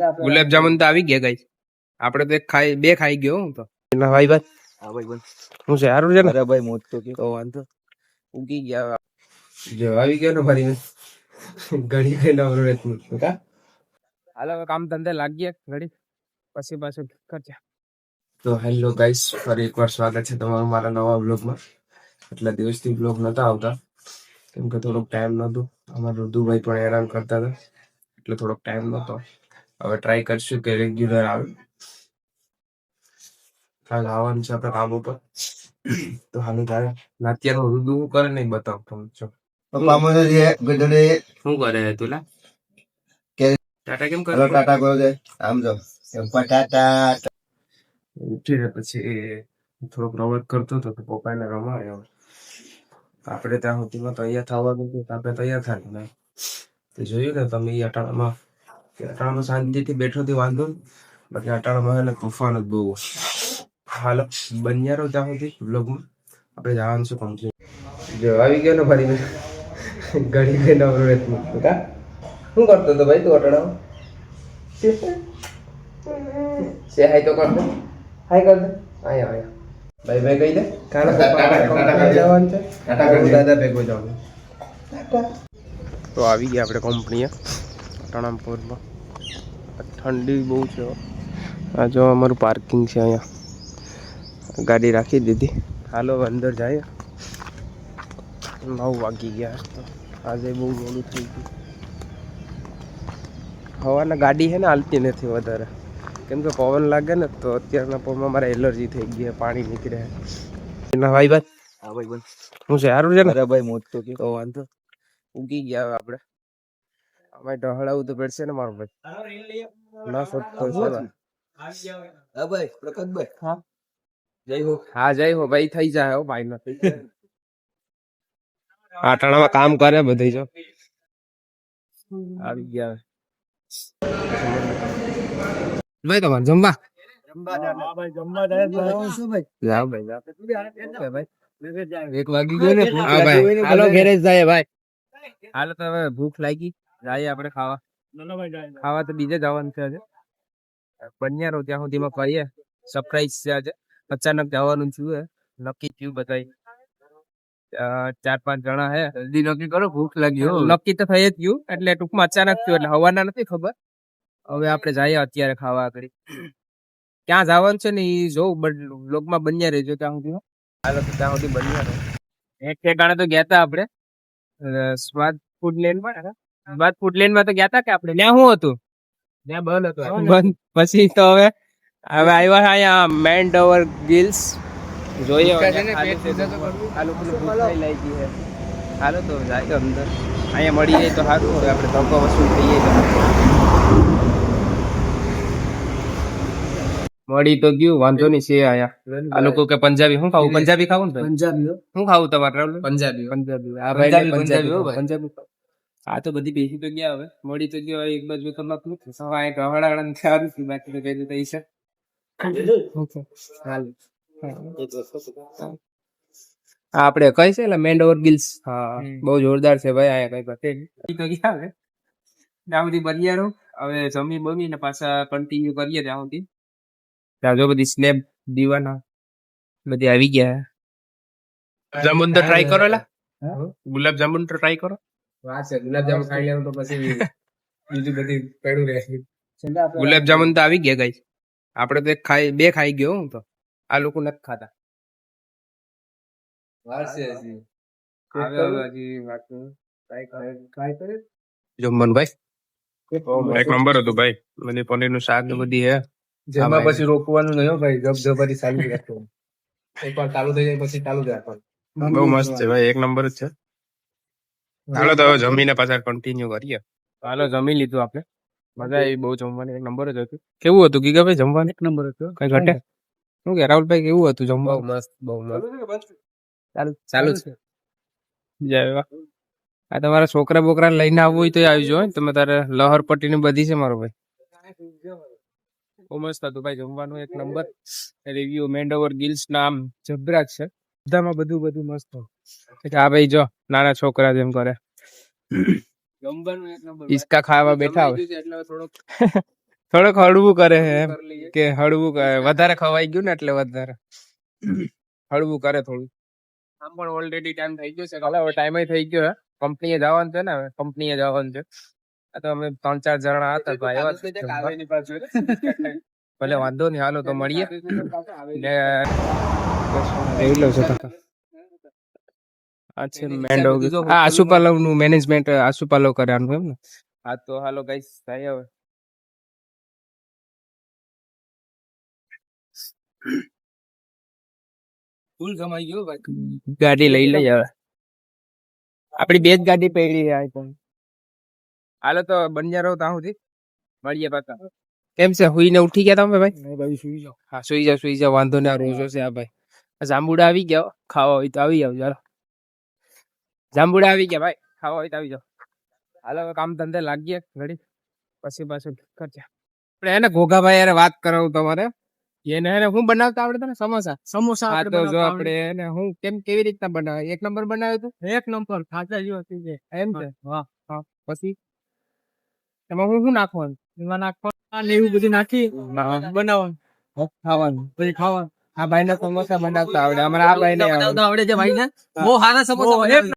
ગુલાબ જામુન તો આવી ગયા ગાઈસ. આપણે તો બે ખાઈ ગયો હું તો. ભાઈ ભાઈ હા ભાઈ બોલ. હું છે સારું છે ને? અરે ભાઈ મોજ તો કે તો વાંધો ઉગી ગયા. જો આવી ગયો ને ફરી ઘડી કઈ નવરો રહેતું કા. હાલો કામ ધંધે લાગીએ ઘડી પછી પાછું કરજે. તો હેલો ગાઈસ, ફરી એકવાર સ્વાગત છે તમારું મારા નવા બ્લોગમાં. એટલા દિવસથી બ્લોગ નતા આવતા કેમ કે થોડોક ટાઈમ નહોતો. અમારા ઋતુભાઈ પણ હેરાન કરતા હતા એટલે થોડોક ટાઈમ નહોતો. હવે ટ્રાય કરશું કે રેગ્યુલર આવે. કાલ આવવાનું છે આપણે કામ ઉપર. તો હાલો તારે અત્યારનું ઋતુ શું કરે નહીં બતાવ તમે. જો શું કરે તુલા કે ટાટા કેમ કરે? ટાટા કરો છે આમ જો ટાટા ઉઠીને પછી થોડોક રમત કરતો હતો તો પપ્પાને રમાયો. આપણે ત્યાં સુધીમાં તૈયાર થવાનું હતું તો આપણે તૈયાર થાય ને તો જોયું ને તમે એ અટાણામાં શાંતિથી બેઠો થી વાંધો ને. બાકી અટાણામાં હે ને તોફાન જ બહુ. હાલો બન્યા રહો ત્યાં સુધી બ્લોગમાં. આપણે જવાનું છે કંપની. જો આવી ગયો ને ફરી ઘડી કઈ નવરો રહેતું કા. શું કરતો હતો ભાઈ તું અટાણામાં? સે હાય તો કર દે. હાય કર દે. આયા આયા ભાઈ ભાઈ કહી દે. જવાનું છે દાદા ભેગો જવાનું. તો આવી ગયા આપણે કંપનીએ ટણામપુરમાં. ઠંડી બહુ છે. આ જો અમારું પાર્કિંગ છે અહીંયા. ગાડી રાખી દીધી. હાલો અંદર જાય. 9 વાગી ગયા તો આજે બહુ મોડું થઈ ગયું. હવાના ગાડી છે ને હાલતી નથી વધારે કેમ કે પવન લાગે ને તો અત્યારના પવનમાં મારે એલર્જી થઈ ગઈ. પાણી નીકળે. એના ભાઈ ભાઈ હા ભાઈ બોલ. હું છે સારું છે ને? અરે ભાઈ મોજ તો કે તો વાંધો ઉગી ગયા હવે આપણે. અમારે ઢહળાવું તો પડશે ને મારું ભાઈ. ના સટતો છે હા ભાઈ પ્રકાશભાઈ. હા જય હો. હા જય હો ભાઈ. થઈ જાય હો ભાઈ નથી. આટાણામાં કામ કરે બધી જો આવી ગયા. ભાઈ તમારે જમવા જાવ ભાઈ જાવ. 1 વાગી ગયો ને. હા ભાઈ હાલો ઘરે જ જાય ભાઈ. હાલો તો હવે ભૂખ લાગી જાય આપણે ખાવા. ખાવા તો બીજે જવાનું છે આજે. બન્યા રહો ત્યાં સુધીમાં કહીએ. સરપ્રાઈઝ છે આજે. અચાનક જવાનું છું નક્કી થયું બધાય. 4-5 જણા હે. જલ્દી નક્કી કરો ભૂખ લાગી. નક્કી તો થઈ જ ગયું એટલે ટૂંકમાં અચાનક થયું એટલે હવાના નથી ખબર. હવે આપણે જઈએ અત્યારે ખાવા આગળ. ક્યાં જવાનું છે ને એ જોઉં બ્લોગમાં બન્યા રહેજો ત્યાં સુધી. હાલો તો ત્યાં સુધી બન્યા રહો. એક ઠેકાણે તો ગયા તા આપણે સ્વાદ ફૂડ લેન્ડમાં. સ્વાદ ફૂડ લેન્ડમાં તો ગયા તા કે આપણે ત્યાં શું હતું? ત્યાં બંધ હતું. બંધ પછી તો હવે આવ્યા અહીંયા મેન્ડોવર ગિલ્સ જોઈએ. હાલો તો જાય અંદર. અહીંયા મળી જાય તો સારું. હવે આપણે ધક્કો વસૂલ થઈએ તો મળી તો ગયું વાંધો નહીં છે. અહીંયા આ લોકો કે પંજાબી શું ખાવું? પંજાબી ખાવું ને પંજાબી શું ખાવું તમારે? પંજાબી પંજાબી. આ ભાઈ પંજાબી. આ તો બધી બેસી તો ગયા. હવે મળી તો ગયો. એક બાજુ કલાક નથી સવાય ગવાડા સારું થયું. બાકી તો કઈ રીતે છે. આપડે કઈ છે મેન્ડોવર ગિલ્સ. હા બહુ જોરદાર છે ભાઈ. અહીંયા કઈ પતે તો ગયા. હવે ત્યાં સુધી બન્યા રહો. હવે જમી બમી ને પાછા કન્ટિન્યુ કરીએ ત્યાં સુધી. ત્યાં જો બધી સ્નેપ દીવાના બધી આવી ગયા. જામુન તો ટ્રાય કરો. ગુલાબ જામુન તો ટ્રાય કરો. ગુલાબ જામુન ખાઈ લેવું તો પછી બીજું બધી પડ્યું રહે. ગુલાબ જામુન તો આવી ગયા ગાઈસ. આપણે તો બે ખાઈ ગયો હું તો. આ લોકો નથી ખાતા. જમવાનું ભાઈ એક નંબર હતું ભાઈ. બધી પનીર નું શાક ને બધી હે. જેમાં પછી રોકવાનું નહીં ભાઈ. જબજબારી ચાલુ રાખવાનું. એકવાર ચાલુ થઈ જાય પછી ચાલુ જ રાખવાનું. બહુ મસ્ત છે ભાઈ. એક નંબર જ છે. હાલો તો હવે જમીને પાછા કન્ટિન્યુ કરીએ. હાલો જમી લીધું આપણે. મજા આવી બહુ જમવાની. એક નંબર જ હતું. કેવું હતું ગીગા ભાઈ જમવાનું? એક નંબર હતું. કઈ ઘટે શું કે રાહુલભાઈ કેવું હતું જમવાનું? મસ્ત બહુ મસ્ત. ચાલુ છે. જય વાહ. આ તમારા છોકરા બોકરા લઈને આવવું હોય તો આવી જાઓ. તમે તારે લહર પટ્ટી ની બધી છે મારો ભાઈ. બહુ મસ્ત હતું ભાઈ જમવાનું. એક નંબર. રિવ્યુ મેન્ડોવર ગિલ્સ નામ જબરાક છે. બધામાં બધું મસ્ત. આ ભાઈ જો નાના છોકરા જેમ કરે. જમવાનું એક નંબર. ઈસકા ખાવા બેઠા હોય એટલે થોડોક થોડોક હળવું કરે છે એમ કે હળવું કરે વધારે ખવાઈ ગયું ને એટલે વધારે હળવું કરે થોડું આમ પણ ઓલરેડી ટાઈમ થઈ ગયો છે હવે ટાઈમ થઈ ગયો હે કંપનીએ જવાનું છે ને હવે કંપનીએ જવાનું છે આ તો અમે 3-4 જણા હતા તો આવ્યા જ છે. ભલે વાંધો નહીં હાલો તો મળીએ ને જોઈ લો છો આ છે મેન્ડો આ આશુપાલવ નું મેનેજમેન્ટ આશુપાલવ કરવાનું એમ ને હા તો હાલો ગાઈસ થાય હવે ફૂલ કમાઈ ગયો ભાઈ ગાડી લઈ લઈ હવે આપડી બે જ ગાડી પડી છે આ પણ હાલો તો બન્યા રહો ત્યાં સુધી મળીએ પાછા કેમ છે હુઈને ઉઠી ગયા તમે ભાઈ હા સુઈ જાવ વાંધો નહીં આ રોજો છે આ ભાઈ આ જાંબુડા આવી ગયા હો. ખાવા હોય તો આવી જાવ ચાલો જાંબુડા આવી ગયા ભાઈ ખાવા હોય તો આવી જાવ હાલો હવે કામ ધંધે લાગીએ ઘડી પછી પાછું કરજે આપણે એને ઘોઘાભાઈ યાર વાત કરાવું તમારે એને હું બનાવતા આવડે તને સમોસા હા તો જો આપણે એને હું કેવી રીતના બનાવે એક નંબર બનાવ્યું તું એક નંબર ખાતા જેવો થઈ જાય એમ છે હા પછી એમાં હું નાખવાનું એમાં નાખવાનું ને એવું બધું નાખી બનાવવાનું ખાવાનું પછી ખાવાનું આ ભાઈ ને સમોસા બનાવતા આવડે અમારે આ ભાઈ ને આવડે છે ભાઈ ને બહુ સારા સમોસા